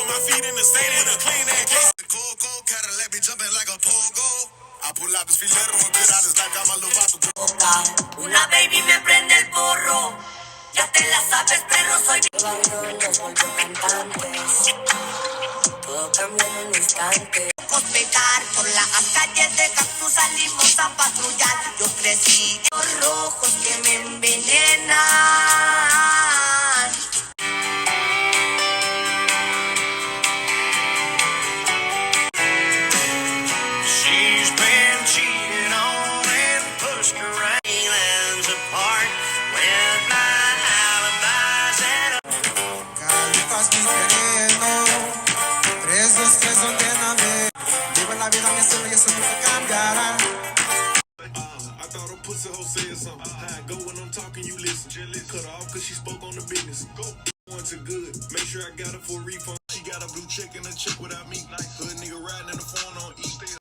with my feet in the sand with a clean ass case. Coco, Cadillac be jumping like a pogo. I pull out this filero and cut out his like I'm a little vato. Una baby me prende el porro. Ya te la sabes, perro, soy barrio, los vuelvo cantantes. Todo cambia en un instante. Pegar por las calles de Cactus salimos a patrullar. Yo crecí en los rojos que me envenenan. She's been cheated on and pushed around. Feelings apart with my alibis and Calitas me querendo. 3, 2, 3, donde nave. Vivo la vida mi estilo y eso nunca cambiará. I thought a pussy hoe said something. How it go when I'm talking, you listen. Cut her off cause she spoke on the business. Go. Going to good. Make sure I got her for a refund. She got a blue check and a check without me. Hood nigga riding in the phone on E.